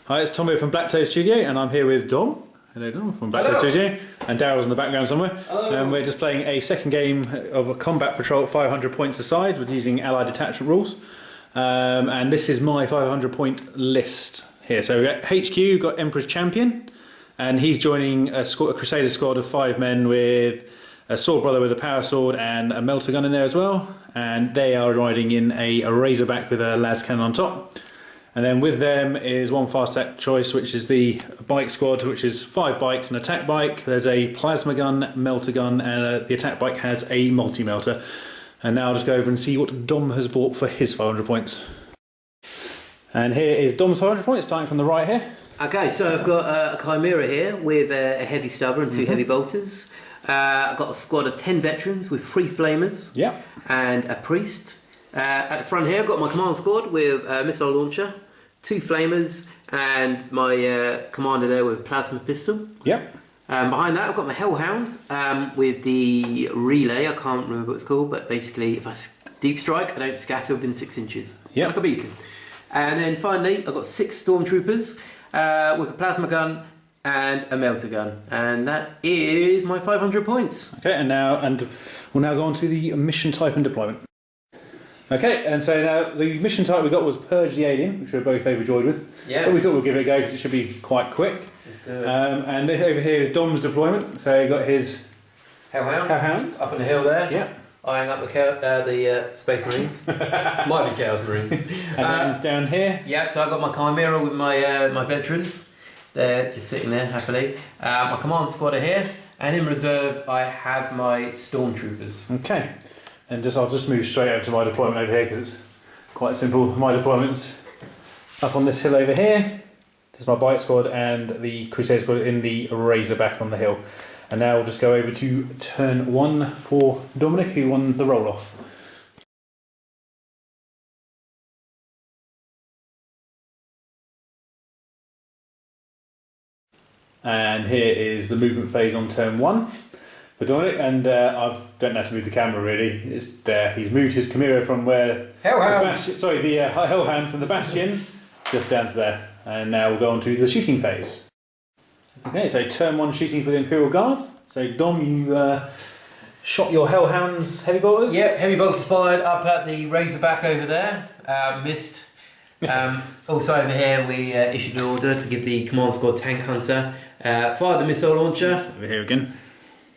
Hi, it's Tom here from BlackToad Studio, and I'm here with Dom. Hello, Dom, from BlackToad Studio, and Daryl's in the background somewhere. And we're just playing a second game of a combat patrol at 500 points aside with using allied detachment rules. And this is my 500 point list here. So we got HQ, got Emperor's Champion, and he's joining a Crusader squad of 5 men with a sword brother with a power sword and a melter gun in there as well. And they are riding in a Razorback with a las cannon on top. And then with them is one fast attack choice, which is the bike squad, which is 5 bikes, an attack bike. There's a plasma gun, melter gun, and the attack bike has a multi-melter. And now I'll just go over and see what Dom has bought for his 500 points. And here is Dom's 500 points, starting from the right here. Okay, so I've got a Chimera here with a heavy stubber and 2 heavy bolters. I've got a squad of 10 veterans with 3 flamers and a priest. At the front here I've got my command squad with a missile launcher, 2 flamers, and my commander there with a plasma pistol. Behind that I've got my hellhound with the relay. I can't remember what it's called, but basically if I deep strike I don't scatter within 6 inches. Like a beacon. And then finally I've got 6 stormtroopers with a plasma gun and a melter gun, and that is my 500 points. Okay, and we'll now go on to the mission type and deployment. Okay, and so now the mission type we got was Purge the Alien, which we're both overjoyed with. But we thought we'd give it a go because it should be quite quick. And this over here is Dom's deployment. So he got his Hellhound up on the hill there. Eyeing up the Space Marines. Might be Chaos Marines. And then down here. So I got my Chimera with my my veterans. They're just sitting there happily. My command squad are here, and in reserve I have my stormtroopers. Okay. And I'll just move straight over to my deployment over here because it's quite simple. My deployment's up on this hill over here. There's my bike squad and the Crusader squad in the Razorback on the hill. And now we'll just go over to turn 1 for Dominic, who won the roll-off. And here is the movement phase on turn 1. For Dominic, and I don't have to move the camera really. It's there. He's moved his Chimera from where the Hellhound from the Bastion just down to there. And now we'll go on to the shooting phase. Okay, so turn 1 shooting for the Imperial Guard. So Dom, you shot your Hellhound's heavy bolters. Yep, heavy bolters fired up at the Razorback over there. Missed. Also over here we issued an order to give the command squad tank hunter. Fired the missile launcher. Over here again.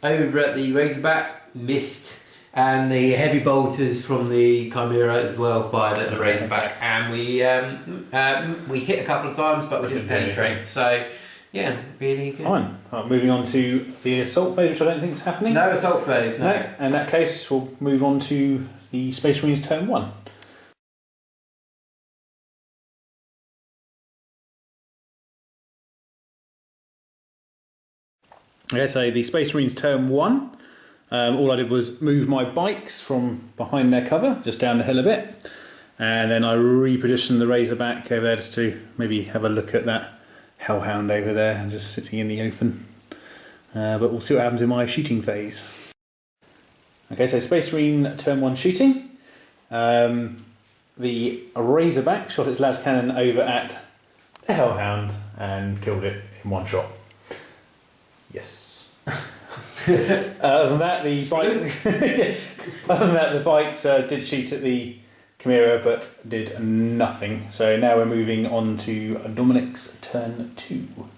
Over at the Razorback, missed, and the heavy bolters from the Chimera as well fired at the Razorback, and we hit a couple of times, but we didn't penetrate. So, yeah, really good. Fine. Right, moving on to the assault phase, which I don't think is happening. No assault phase. No. In that case, we'll move on to the Space Marines turn 1. Okay, so the Space Marines turn 1, all I did was move my bikes from behind their cover, just down the hill a bit, and then I repositioned the Razorback over there just to maybe have a look at that Hellhound over there, and just sitting in the open. But we'll see what happens in my shooting phase. Okay, so Space Marine turn 1 shooting. The Razorback shot its las cannon over at the Hellhound and killed it in 1 shot. Yes. Other than that, the bikes did shoot at the Chimera, but did nothing. So now we're moving on to Dominic's turn 2.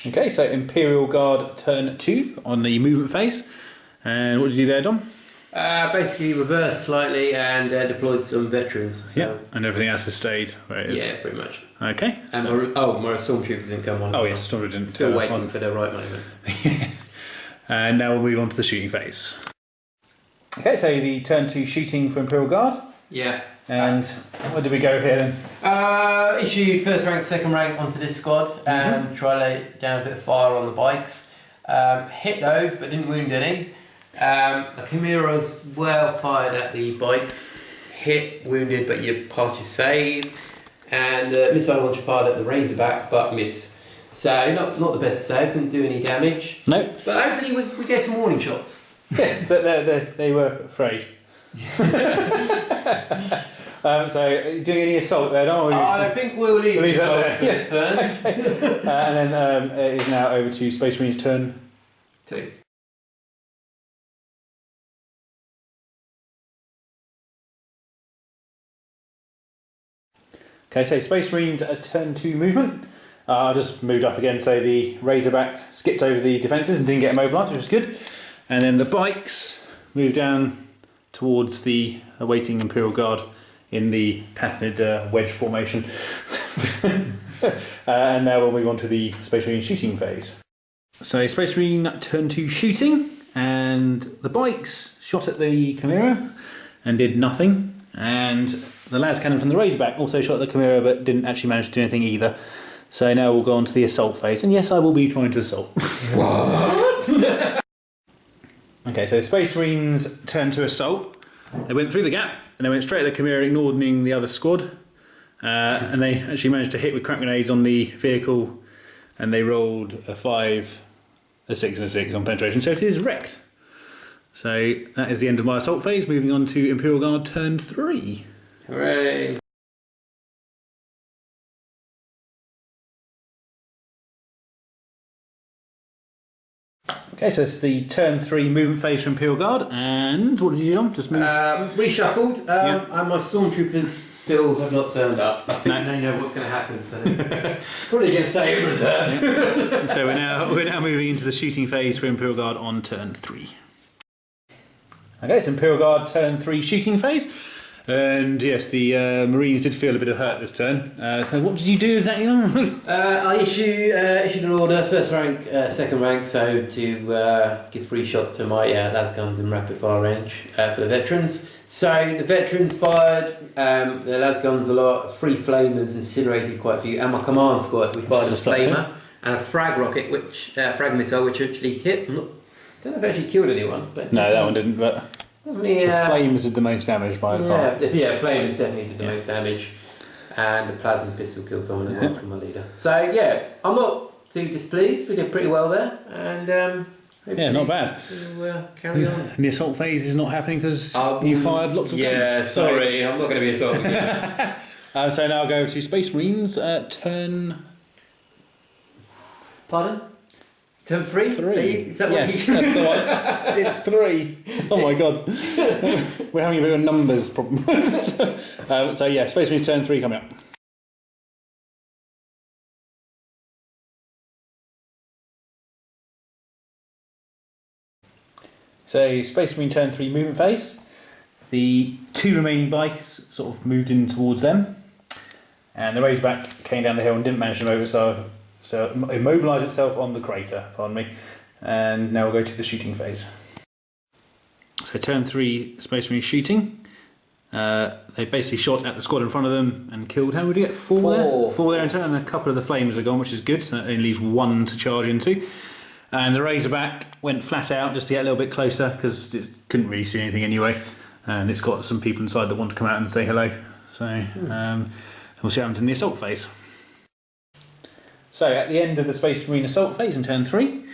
Okay, so Imperial Guard turn 2 on the movement phase. And what did you do there, Dom? Basically reversed slightly and deployed some veterans. So. And everything else has stayed where it is. Yeah, pretty much. Okay. And my stormtroopers didn't come on. Oh yes, stormtroopers didn't. Still waiting for the right moment. And now we'll move on to the shooting phase. Okay, so the turn 2 shooting for Imperial Guard. Yeah. And where did we go here then? Issued first rank, second rank onto this squad. Try to lay down a bit of fire on the bikes. Hit loads, but didn't wound any. The Chimera's well fired at the bikes, hit, wounded, but you passed your saves, and the missile launcher fired at the Razorback, but missed. So not the best of saves, didn't do any damage. Nope. But hopefully we get some warning shots. Yes, they were afraid. So, are you doing any assault there, Dom? I think we'll leave that for this turn. Okay. And then it is now over to Space Marine's turn 2. Okay, so Space Marines at turn 2 movement. I just moved up again, so the Razorback skipped over the defences and didn't get immobilised, which was good. And then the bikes moved down towards the awaiting Imperial Guard in the patented wedge formation. And now we'll move on to the Space Marine shooting phase. So Space Marine turn 2 shooting, and the bikes shot at the Chimera and did nothing. And the las cannon from the Razorback also shot at the Chimera but didn't actually manage to do anything either. So now we'll go on to the assault phase. And yes, I will be trying to assault. What? Okay, so the Space Marines turned to assault. They went through the gap and they went straight at the Chimera, ignoring the other squad. And they actually managed to hit with crack grenades on the vehicle. And they rolled a 5, a 6 and a 6 on penetration. So it is wrecked. So that is the end of my assault phase. Moving on to Imperial Guard turn 3. Hooray! Okay, so it's the turn 3 movement phase for Imperial Guard, and what did you do, Dom? Just move? Reshuffled, and my stormtroopers still have not turned up. I think they know what's going to happen, so probably going to stay in reserve. So we're now moving into the shooting phase for Imperial Guard on turn 3. Okay, so Imperial Guard turn 3 shooting phase. And yes, the Marines did feel a bit of hurt this turn. So what did you do exactly? I issued an order, first rank, second rank, so to give 3 shots to my las guns in rapid fire range for the veterans. So the veterans fired the las guns a lot, 3 flamers, incinerated quite a few, and my command squad, we fired a flamer and a frag rocket, frag missile, which actually hit. I don't know if it actually killed anyone, but no, that one didn't. But the flames did the most damage by far. Yeah, flames definitely did the most damage, and the plasma pistol killed someone as well from my leader. So yeah, I'm not too displeased. We did pretty well there, and not bad. We'll carry on. And the assault phase is not happening because you fired lots of guns. Yeah, sorry, I'm not going to be assaulting you. So now I'll go to Space Marines turn. Pardon? Turn 3? 3. Is that yes, that's the one. It's 3. Oh my god. We're having a bit of a numbers problem. So yeah, Space Marines turn 3 coming up. So Space Marine turn 3 movement phase. The 2 remaining bikes sort of moved in towards them. And the Razorback came down the hill and didn't manage to move it, so immobilised itself on the crater, pardon me. And now we'll go to the shooting phase. So turn 3 Space Marine shooting. They basically shot at the squad in front of them and killed, how many did you get? 4 there? 4 there in total, and a couple of the flames are gone, which is good, so that only leaves 1 to charge into. And the Razorback went flat out just to get a little bit closer because it couldn't really see anything anyway. And it's got some people inside that want to come out and say hello. So we'll see what happens in the assault phase. So at the end of the Space Marine assault phase in turn 3,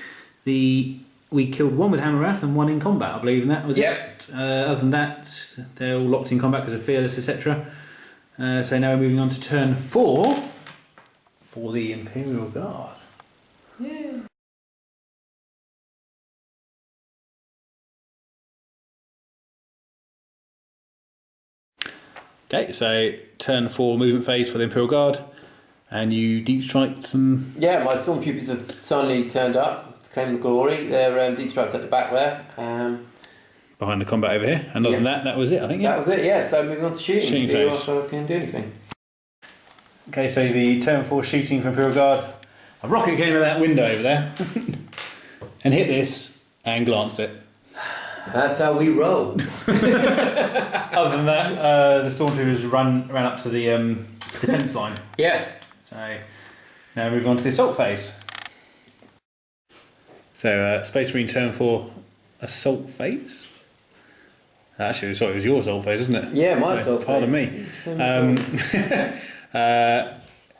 we killed 1 with Hammer Wrath and 1 in combat, I believe, and that was it. Other than that, they're all locked in combat because of Fearless, etc. So now we're moving on to turn 4 for the Imperial Guard. Yeah. Okay, so turn 4 movement phase for the Imperial Guard, and you deep strike some. Yeah, my stormtroopers have suddenly turned up to claim the glory. They're deep striked at the back there. Behind the combat over here. And other than that, that was it, I think. Yeah. That was it, yeah. So moving on to shooting. Shooting phase. See if I can do anything. Okay, so the turn 4 shooting for Imperial Guard. A rocket came out of that window over there and hit this and glanced it. That's how we roll. Other than that, the stormtroopers ran up to the defence line. Yeah. So now moving on to the assault phase. So Space Marine turn 4 assault phase. Actually, sorry, it was your assault phase, wasn't it? Yeah, my assault pardon phase. Me.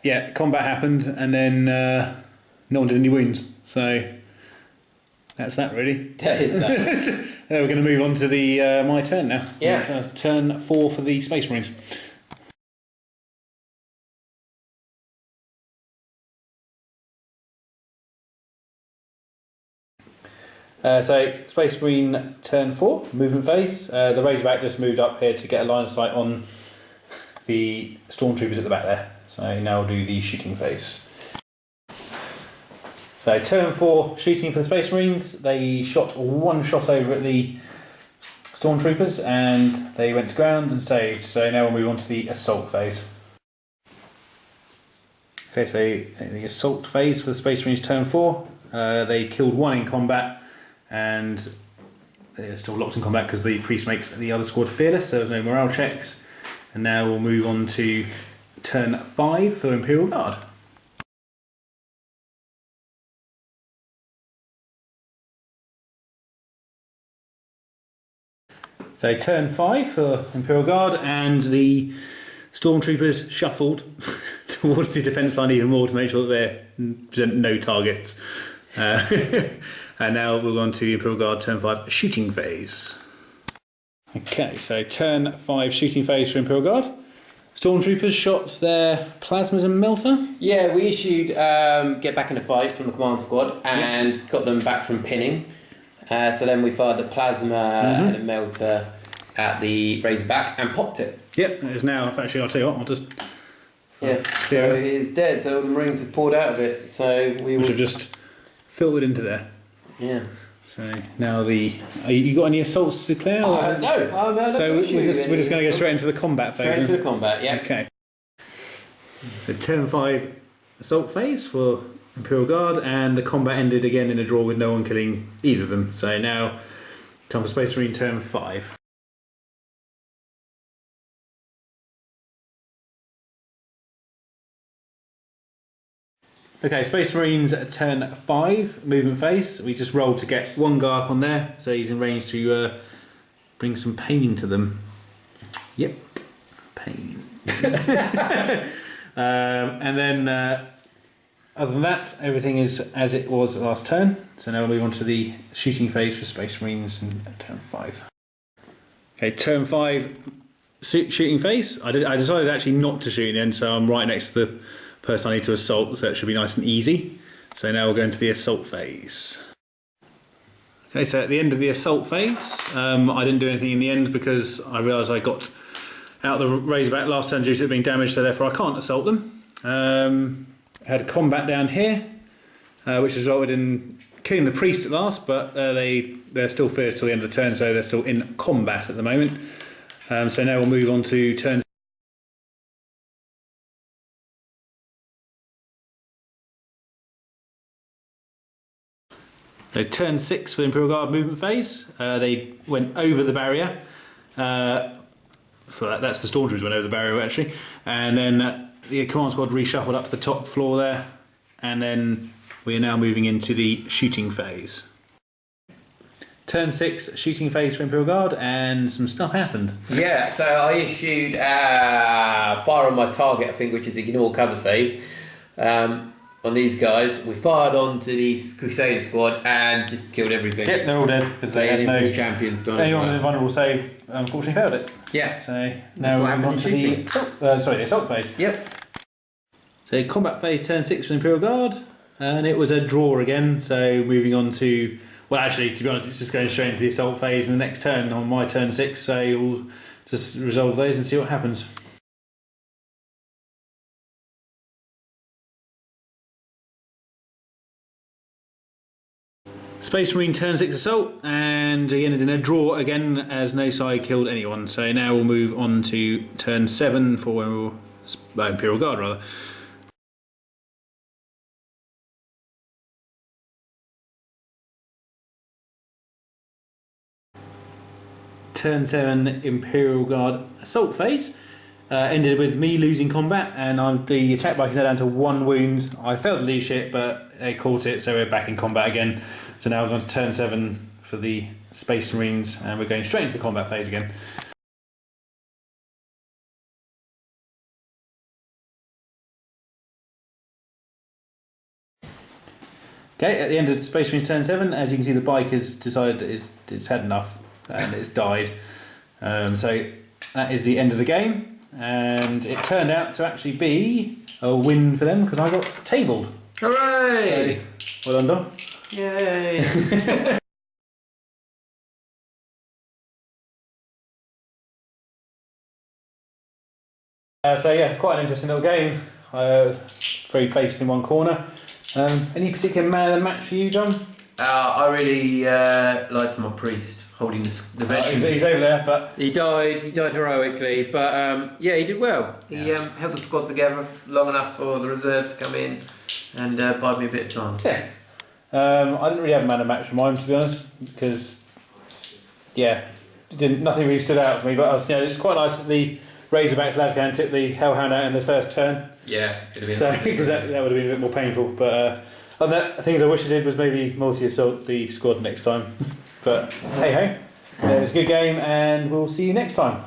Yeah, combat happened, and then no one did any wounds. So That's that really. That is that. We're going to move on to the my turn now. Yeah. Turn 4 for the Space Marines. So Space Marine turn 4, movement phase. The Razorback just moved up here to get a line of sight on the Stormtroopers at the back there. So now we'll do the shooting phase. So turn 4, shooting for the Space Marines. They shot one shot over at the Stormtroopers and they went to ground and saved. So now we'll move on to the assault phase. Okay, so the assault phase for the Space Marines turn 4. They killed one in combat and they're still locked in combat because the priest makes the other squad fearless, so there's no morale checks. And now we'll move on to turn 5 for Imperial Guard. So turn 5 for Imperial Guard, and the Stormtroopers shuffled towards the defence line even more to make sure that they present no targets. And now we'll go on to the Imperial Guard turn 5 shooting phase. Okay, so turn 5 shooting phase for Imperial Guard. Stormtroopers shot their plasmas and melter. Yeah, we issued get back in the fight from the command squad and got them back from pinning. So then we fired the plasma and the melter at the Razorback and popped it. Yep, it is now. Actually, I'll tell you what, I'll just... Yeah, so it is dead, so all the Marines have poured out of it. So we will just fill it into there. Yeah. So now you got any assaults to declare? No. So we're just going to go straight into the combat phase. Straight into the combat, yeah. Okay. So turn 5 assault phase for Imperial Guard, and the combat ended again in a draw with no one killing either of them. So now time for Space Marine turn 5. Okay, Space Marines turn 5, movement phase. We just rolled to get one guy up on there, so he's in range to bring some pain to them. Yep, pain. And then, other than that, everything is as it was last turn. So now we'll move on to the shooting phase for Space Marines in turn 5. Okay, turn 5 shooting phase. I decided actually not to shoot in the end, so I'm right next to the person I need to assault, so it should be nice and easy. So now we'll go into the assault phase. Okay, so at the end of the assault phase, I didn't do anything in the end because I realised I got out the Razorback last turn due to it being damaged, so therefore I can't assault them. Had combat down here, which resulted in killing the priest at last, but they're still fierce till the end of the turn, so they're still in combat at the moment. So now we'll move on to turn. So turn 6 for the Imperial Guard movement phase. They went over the barrier. That's the Stormtroopers went over the barrier actually, and then the command squad reshuffled up to the top floor there, and then we are now moving into the shooting phase. Turn 6 shooting phase for Imperial Guard, and some stuff happened. Yeah, so I issued fire on my target, I think, which is ignore cover save. On these guys, we fired onto the Crusader squad and just killed everything. Yep, they're all dead because they had no champions gone. Anyone with a vulnerable save unfortunately failed it. Yeah. So now we're on to the assault phase. Yep. So combat phase turn 6 for the Imperial Guard, and it was a draw again. So moving on to, well, actually, to be honest, it's just going straight into the assault phase in the next turn on my turn 6. So we'll just resolve those and see what happens. Space Marine turn 6 assault, and he ended in a draw again as no side killed anyone. So now we'll move on to turn 7 for when we'll Imperial Guard rather. Turn 7 Imperial Guard assault phase. Ended with me losing combat, and the attack bike is now down to 1 wound. I failed the leadership, but they caught it, so we're back in combat again. So now we're going to turn 7 for the Space Marines, and we're going straight into the combat phase again. Okay, at the end of Space Marine turn 7, as you can see, the bike has decided that it's had enough and it's died. So that is the end of the game, and it turned out to actually be a win for them because I got tabled. Hooray! So, well done, Dom. Yay! So yeah, quite an interesting little game. Very based in one corner. Any particular man of the match for you, John? I really liked my priest holding the veterans. He's over there, but he died heroically. But yeah, he did well. He held the squad together long enough for the reserves to come in and buy me a bit of time. Yeah. I didn't really have a man of the match for mine, to be honest, because nothing really stood out for me. But it's quite nice that the Razorbacks Lasgan took the Hellhound out in the first turn. Yeah, because that would have been a bit more painful. But other than that, things I wish I did was maybe multi-assault the squad next time. But hey, it was a good game, and we'll see you next time.